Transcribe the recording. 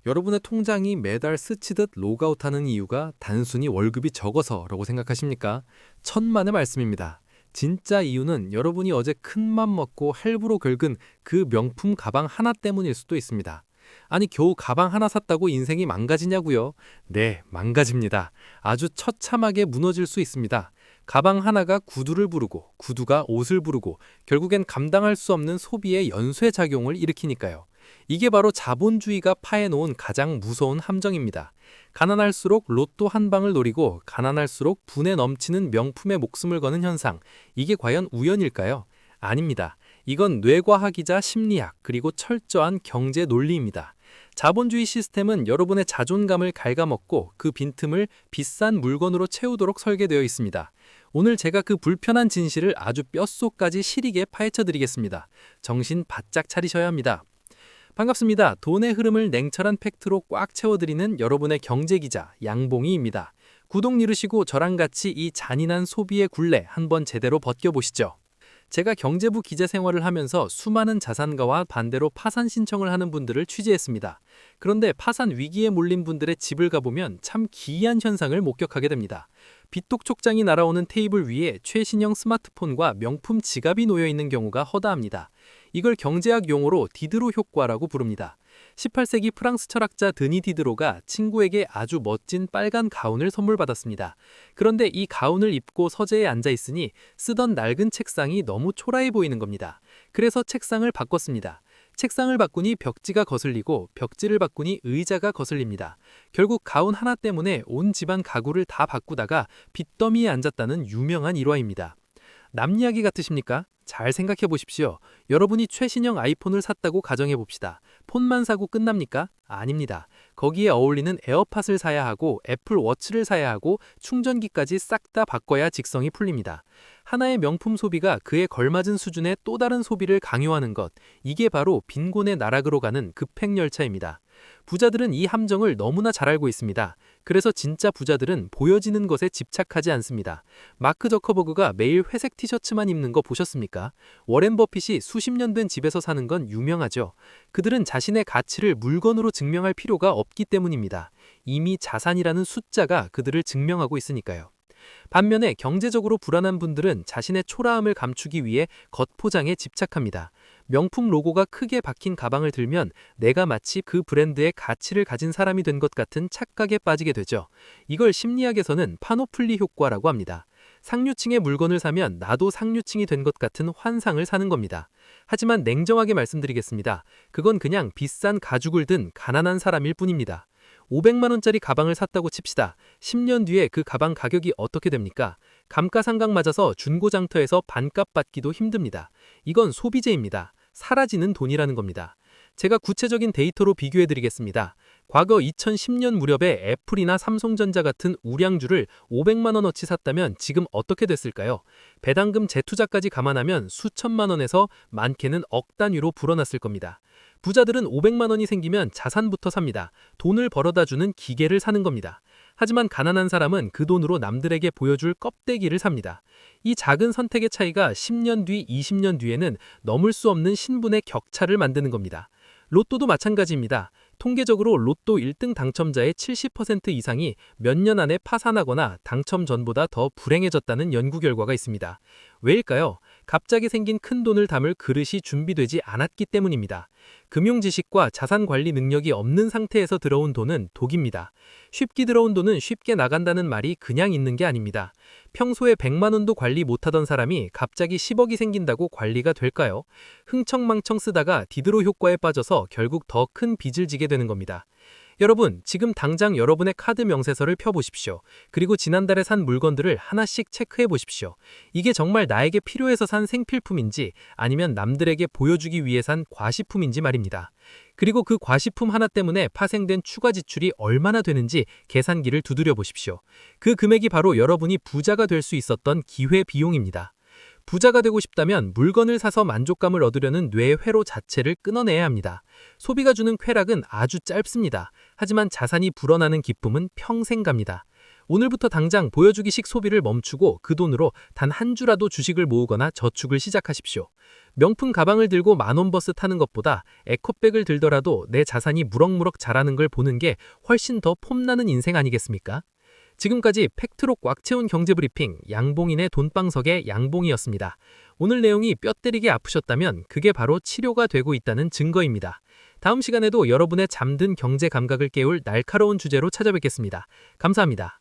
여러분의 통장이 매달 스치듯 로그아웃하는 이유가 단순히 월급이 적어서라고 생각하십니까? 천만의 말씀입니다. 진짜 이유는 여러분이 어제 큰맘 먹고 할부로 긁은 그 명품 가방 하나 때문일 수도 있습니다. 아니, 겨우 가방 하나 샀다고 인생이 망가지냐고요? 네, 망가집니다. 아주 처참하게 무너질 수 있습니다. 가방 하나가 구두를 부르고, 구두가 옷을 부르고, 결국엔 감당할 수 없는 소비의 연쇄작용을 일으키니까요. 이게 바로 자본주의가 파해놓은 가장 무서운 함정입니다. 가난할수록 로또 한 방을 노리고 가난할수록 분에 넘치는 명품에 목숨을 거는 현상. 이게 과연 우연일까요? 아닙니다. 이건 뇌과학이자 심리학, 그리고 철저한 경제 논리입니다. 자본주의 시스템은 여러분의 자존감을 갉아먹고 그 빈틈을 비싼 물건으로 채우도록 설계되어 있습니다. 오늘 제가 그 불편한 진실을 아주 뼛속까지 시리게 파헤쳐 드리겠습니다. 정신 바짝 차리셔야 합니다. 반갑습니다. 돈의 흐름을 냉철한 팩트로 꽉 채워드리는 여러분의 경제기자 양봉희입니다. 구독 누르시고 저랑 같이 이 잔인한 소비의 굴레 한번 제대로 벗겨보시죠. 제가 경제부 기자 생활을 하면서 수많은 자산가와 반대로 파산 신청을 하는 분들을 취재했습니다. 그런데 파산 위기에 몰린 분들의 집을 가보면 참 기이한 현상을 목격하게 됩니다. 빚독촉장이 날아오는 테이블 위에 최신형 스마트폰과 명품 지갑이 놓여 있는 경우가 허다합니다. 이걸 경제학 용어로 디드로 효과라고 부릅니다. 18세기 프랑스 철학자 드니 디드로가 친구에게 아주 멋진 빨간 가운을 선물 받았습니다. 그런데 이 가운을 입고 서재에 앉아 있으니 쓰던 낡은 책상이 너무 초라해 보이는 겁니다. 그래서 책상을 바꿨습니다. 책상을 바꾸니 벽지가 거슬리고 벽지를 바꾸니 의자가 거슬립니다. 결국 가운 하나 때문에 온 집안 가구를 다 바꾸다가 빚더미에 앉았다는 유명한 일화입니다. 남 이야기 같으십니까? 잘 생각해 보십시오. 여러분이 최신형 아이폰을 샀다고 가정해 봅시다. 폰만 사고 끝납니까? 아닙니다. 거기에 어울리는 에어팟을 사야 하고 애플 워치를 사야 하고 충전기까지 싹 다 바꿔야 직성이 풀립니다. 하나의 명품 소비가 그에 걸맞은 수준의 또 다른 소비를 강요하는 것, 이게 바로 빈곤의 나락으로 가는 급행열차입니다. 부자들은 이 함정을 너무나 잘 알고 있습니다. 그래서 진짜 부자들은 보여지는 것에 집착하지 않습니다. 마크 저커버그가 매일 회색 티셔츠만 입는 거 보셨습니까? 워렌 버핏이 수십 년 된 집에서 사는 건 유명하죠. 그들은 자신의 가치를 물건으로 증명할 필요가 없기 때문입니다. 이미 자산이라는 숫자가 그들을 증명하고 있으니까요. 반면에 경제적으로 불안한 분들은 자신의 초라함을 감추기 위해 겉포장에 집착합니다. 명품 로고가 크게 박힌 가방을 들면 내가 마치 그 브랜드의 가치를 가진 사람이 된 것 같은 착각에 빠지게 되죠. 이걸 심리학에서는 파노플리 효과라고 합니다. 상류층의 물건을 사면 나도 상류층이 된 것 같은 환상을 사는 겁니다. 하지만 냉정하게 말씀드리겠습니다. 그건 그냥 비싼 가죽을 든 가난한 사람일 뿐입니다. 500만 원짜리 가방을 샀다고 칩시다. 10년 뒤에 그 가방 가격이 어떻게 됩니까? 감가상각 맞아서 중고장터에서 반값 받기도 힘듭니다. 이건 소비재입니다. 사라지는 돈이라는 겁니다. 제가 구체적인 데이터로 비교해 드리겠습니다. 과거 2010년 무렵에 애플이나 삼성전자 같은 우량주를 500만 원어치 샀다면 지금 어떻게 됐을까요? 배당금 재투자까지 감안하면 수천만 원에서 많게는 억 단위로 불어났을 겁니다. 부자들은 500만 원이 생기면 자산부터 삽니다. 돈을 벌어다 주는 기계를 사는 겁니다. 하지만 가난한 사람은 그 돈으로 남들에게 보여줄 껍데기를 삽니다. 이 작은 선택의 차이가 10년 뒤, 20년 뒤에는 넘을 수 없는 신분의 격차를 만드는 겁니다. 로또도 마찬가지입니다. 통계적으로 로또 1등 당첨자의 70% 이상이 몇 년 안에 파산하거나 당첨 전보다 더 불행해졌다는 연구 결과가 있습니다. 왜일까요? 갑자기 생긴 큰 돈을 담을 그릇이 준비되지 않았기 때문입니다. 금융 지식과 자산 관리 능력이 없는 상태에서 들어온 돈은 독입니다. 쉽게 들어온 돈은 쉽게 나간다는 말이 그냥 있는 게 아닙니다. 평소에 100만 원도 관리 못하던 사람이 갑자기 10억이 생긴다고 관리가 될까요? 흥청망청 쓰다가 디드로 효과에 빠져서 결국 더 큰 빚을 지게 되는 겁니다. 여러분, 지금 당장 여러분의 카드 명세서를 펴보십시오. 그리고 지난달에 산 물건들을 하나씩 체크해 보십시오. 이게 정말 나에게 필요해서 산 생필품인지 아니면 남들에게 보여주기 위해 산 과시품인지 말입니다. 그리고 그 과시품 하나 때문에 파생된 추가 지출이 얼마나 되는지 계산기를 두드려 보십시오. 그 금액이 바로 여러분이 부자가 될 수 있었던 기회 비용입니다. 부자가 되고 싶다면 물건을 사서 만족감을 얻으려는 뇌의 회로 자체를 끊어내야 합니다. 소비가 주는 쾌락은 아주 짧습니다. 하지만 자산이 불어나는 기쁨은 평생 갑니다. 오늘부터 당장 보여주기식 소비를 멈추고 그 돈으로 단 한 주라도 주식을 모으거나 저축을 시작하십시오. 명품 가방을 들고 만원 버스 타는 것보다 에코백을 들더라도 내 자산이 무럭무럭 자라는 걸 보는 게 훨씬 더 폼나는 인생 아니겠습니까? 지금까지 팩트로 꽉 채운 경제브리핑 양봉인의 돈방석의 양봉이었습니다. 오늘 내용이 뼈 때리게 아프셨다면 그게 바로 치료가 되고 있다는 증거입니다. 다음 시간에도 여러분의 잠든 경제 감각을 깨울 날카로운 주제로 찾아뵙겠습니다. 감사합니다.